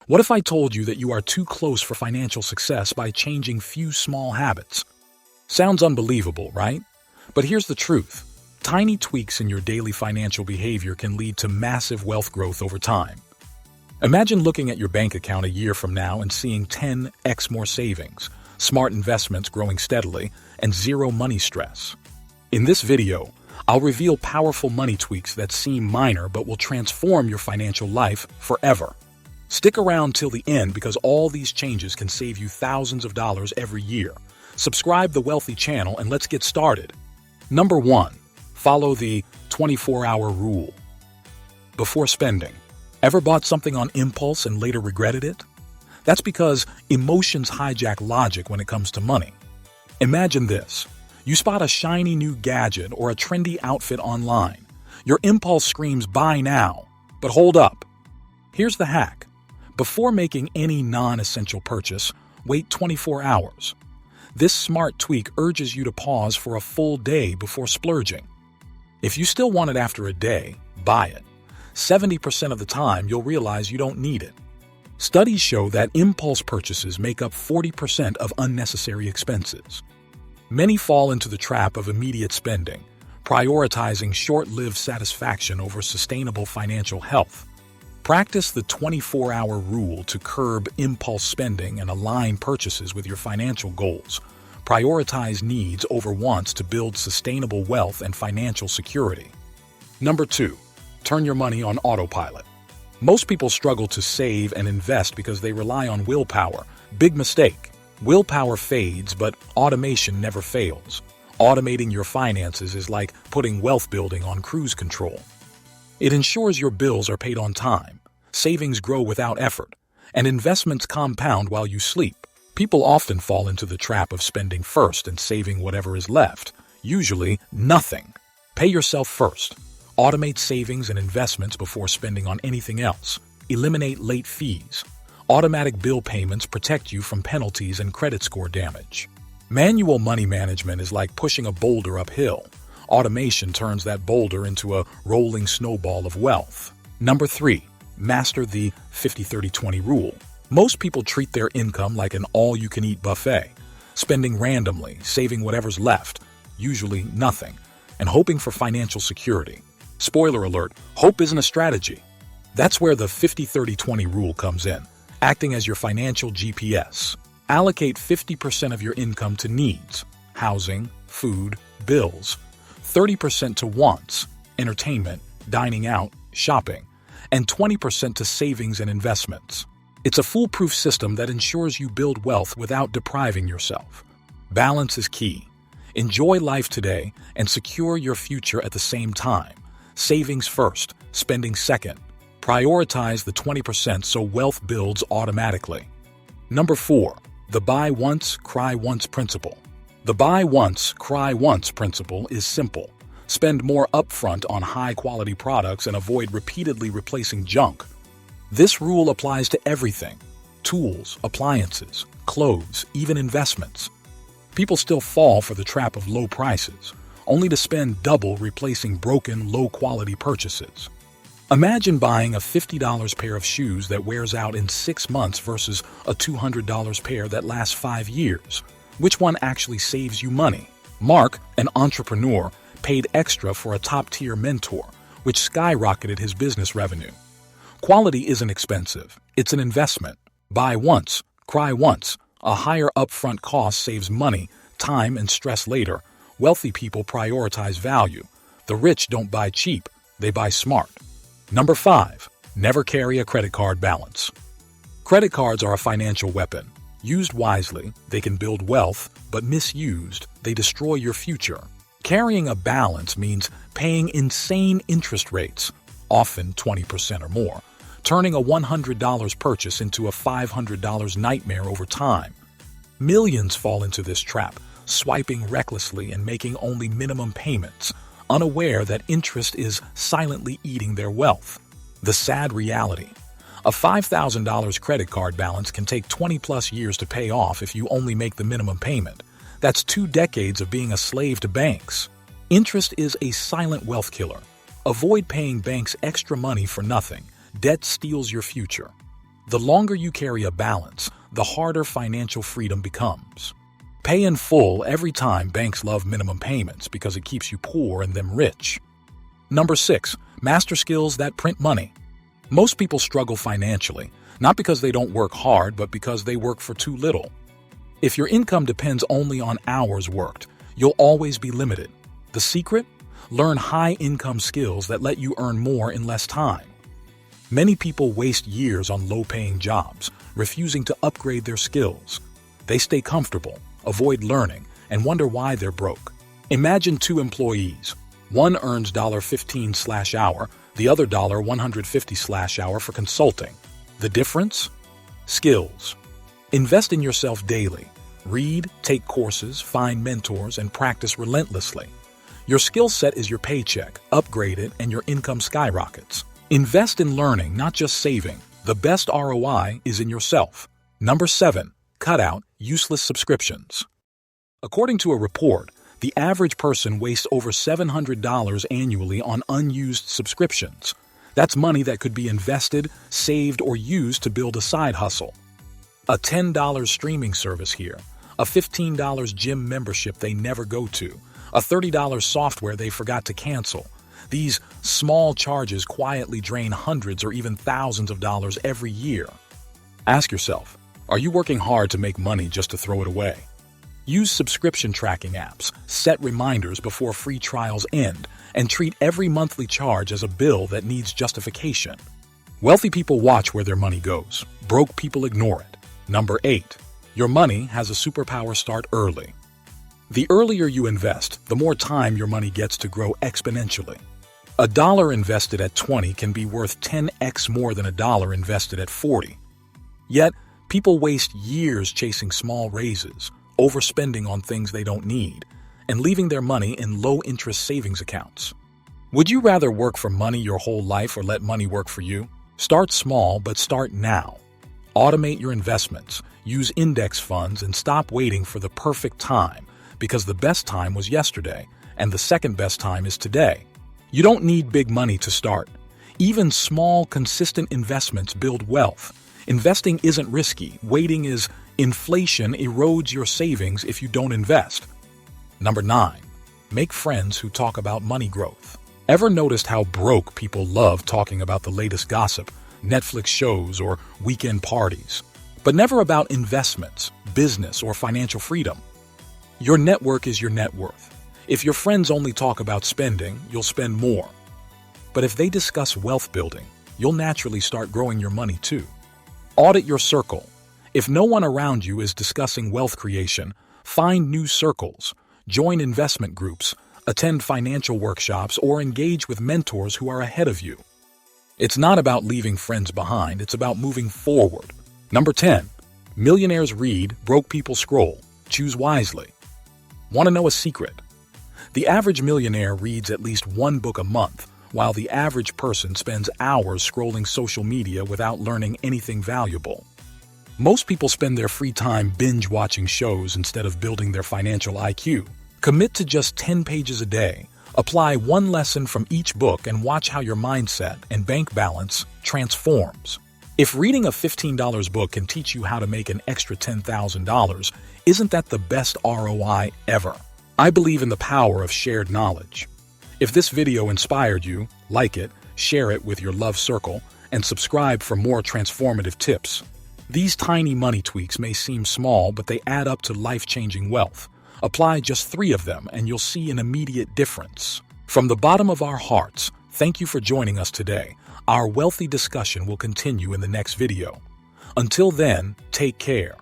What if I told you that you are too close for financial success by changing few small habits? Sounds unbelievable, right? But here's the truth. Tiny tweaks in your daily financial behavior can lead to massive wealth growth over time. Imagine looking at your bank account a year from now and seeing 10x more savings, smart investments growing steadily, and zero money stress. In this video, I'll reveal powerful money tweaks that seem minor but will transform your financial life forever. Stick around till the end because all these changes can save you thousands of dollars every year. Subscribe the Wealthy channel and let's get started. Number 1. Follow the 24-hour rule. Before spending, ever bought something on impulse and later regretted it? That's because emotions hijack logic when it comes to money. Imagine this. You spot a shiny new gadget or a trendy outfit online. Your impulse screams, "Buy now." But hold up. Here's the hack. Before making any non-essential purchase, wait 24 hours. This smart tweak urges you to pause for a full day before splurging. If you still want it after a day, buy it. 70% of the time, you'll realize you don't need it. Studies show that impulse purchases make up 40% of unnecessary expenses. Many fall into the trap of immediate spending, prioritizing short-lived satisfaction over sustainable financial health. Practice the 24-hour rule to curb impulse spending and align purchases with your financial goals. Prioritize needs over wants to build sustainable wealth and financial security. Number 2. Turn your money on autopilot. Most people struggle to save and invest because they rely on willpower. Big mistake. Willpower fades, but automation never fails. Automating your finances is like putting wealth building on cruise control. It ensures your bills are paid on time, savings grow without effort, and investments compound while you sleep. People often fall into the trap of spending first and saving whatever is left, usually nothing. Pay yourself first. Automate savings and investments before spending on anything else. Eliminate late fees. Automatic bill payments protect you from penalties and credit score damage. Manual money management is like pushing a boulder uphill. Automation turns that boulder into a rolling snowball of wealth. Number 3. Master the 50-30-20 rule. Most people treat their income like an all-you-can-eat buffet, spending randomly, saving whatever's left, usually nothing, and hoping for financial security. Spoiler alert, hope isn't a strategy. That's where the 50-30-20 rule comes in, acting as your financial GPS. Allocate 50% of your income to needs, housing, food, bills, 30% to wants, entertainment, dining out, shopping, and 20% to savings and investments. It's a foolproof system that ensures you build wealth without depriving yourself. Balance is key. Enjoy life today and secure your future at the same time. Savings first, spending second. Prioritize the 20% so wealth builds automatically. Number 4. The buy once, cry once principle. The buy once, cry once principle is simple. Spend more upfront on high-quality products and avoid repeatedly replacing junk. This rule applies to everything: tools, appliances, clothes, even investments. People still fall for the trap of low prices, only to spend double replacing broken, low-quality purchases. Imagine buying a $50 pair of shoes that wears out in 6 months versus a $200 pair that lasts 5 years. Which one actually saves you money? Mark, an entrepreneur, paid extra for a top-tier mentor, which skyrocketed his business revenue. Quality isn't expensive. It's an investment. Buy once, cry once. A higher upfront cost saves money, time, and stress later. Wealthy people prioritize value. The rich don't buy cheap. They buy smart. Number 5. Never carry a credit card balance. Credit cards are a financial weapon. Used wisely, they can build wealth, but misused, they destroy your future. Carrying a balance means paying insane interest rates, often 20% or more, turning a $100 purchase into a $500 nightmare over time. Millions fall into this trap, swiping recklessly and making only minimum payments, unaware that interest is silently eating their wealth. The sad reality: a $5,000 credit card balance can take 20-plus years to pay off if you only make the minimum payment. That's 2 decades of being a slave to banks. Interest is a silent wealth killer. Avoid paying banks extra money for nothing. Debt steals your future. The longer you carry a balance, the harder financial freedom becomes. Pay in full every time. Banks love minimum payments because it keeps you poor and them rich. Number 6. Master skills that print money. Most people struggle financially, not because they don't work hard, but because they work for too little. If your income depends only on hours worked, you'll always be limited. The secret? Learn high-income skills that let you earn more in less time. Many people waste years on low-paying jobs, refusing to upgrade their skills. They stay comfortable, avoid learning, and wonder why they're broke. Imagine 2 employees. One earns $15/hour, the other $150/hour for consulting. The difference? Skills. Invest in yourself daily. Read, take courses, find mentors, and practice relentlessly. Your skill set is your paycheck. Upgrade it and your income skyrockets. Invest in learning, not just saving. The best ROI is in yourself. Number 7. Cut out useless subscriptions. According to a report, the average person wastes over $700 annually on unused subscriptions. That's money that could be invested, saved, or used to build a side hustle. A $10 streaming service here, a $15 gym membership they never go to, a $30 software they forgot to cancel. These small charges quietly drain hundreds or even thousands of dollars every year. Ask yourself, are you working hard to make money just to throw it away? Use subscription tracking apps, set reminders before free trials end, and treat every monthly charge as a bill that needs justification. Wealthy people watch where their money goes. Broke people ignore it. Number 8. Your money has a superpower. Start early. The earlier you invest, the more time your money gets to grow exponentially. $1 invested at 20 can be worth 10x more than $1 invested at 40. Yet, people waste years chasing small raises, overspending on things they don't need, and leaving their money in low-interest savings accounts. Would you rather work for money your whole life or let money work for you? Start small, but start now. Automate your investments, use index funds, and stop waiting for the perfect time, because the best time was yesterday, and the second best time is today. You don't need big money to start. Even small, consistent investments build wealth. Investing isn't risky. Waiting is. Inflation erodes your savings if you don't invest. Number 9. Make friends who talk about money growth. Ever noticed how broke people love talking about the latest gossip, Netflix shows, or weekend parties, but never about investments, business, or financial freedom? Your network is your net worth. If your friends only talk about spending, you'll spend more. But if they discuss wealth building, you'll naturally start growing your money too. Audit your circle. If no one around you is discussing wealth creation, find new circles, join investment groups, attend financial workshops, or engage with mentors who are ahead of you. It's not about leaving friends behind, it's about moving forward. Number 10. Millionaires read, broke people scroll. Choose wisely. Want to know a secret? The average millionaire reads at least 1 book a month, while the average person spends hours scrolling social media without learning anything valuable. Most people spend their free time binge-watching shows instead of building their financial IQ. Commit to just 10 pages a day. Apply 1 lesson from each book and watch how your mindset and bank balance transforms. If reading a $15 book can teach you how to make an extra $10,000, isn't that the best ROI ever? I believe in the power of shared knowledge. If this video inspired you, like it, share it with your love circle, and subscribe for more transformative tips. These tiny money tweaks may seem small, but they add up to life-changing wealth. Apply just 3 of them and you'll see an immediate difference. From the bottom of our hearts, thank you for joining us today. Our wealthy discussion will continue in the next video. Until then, take care.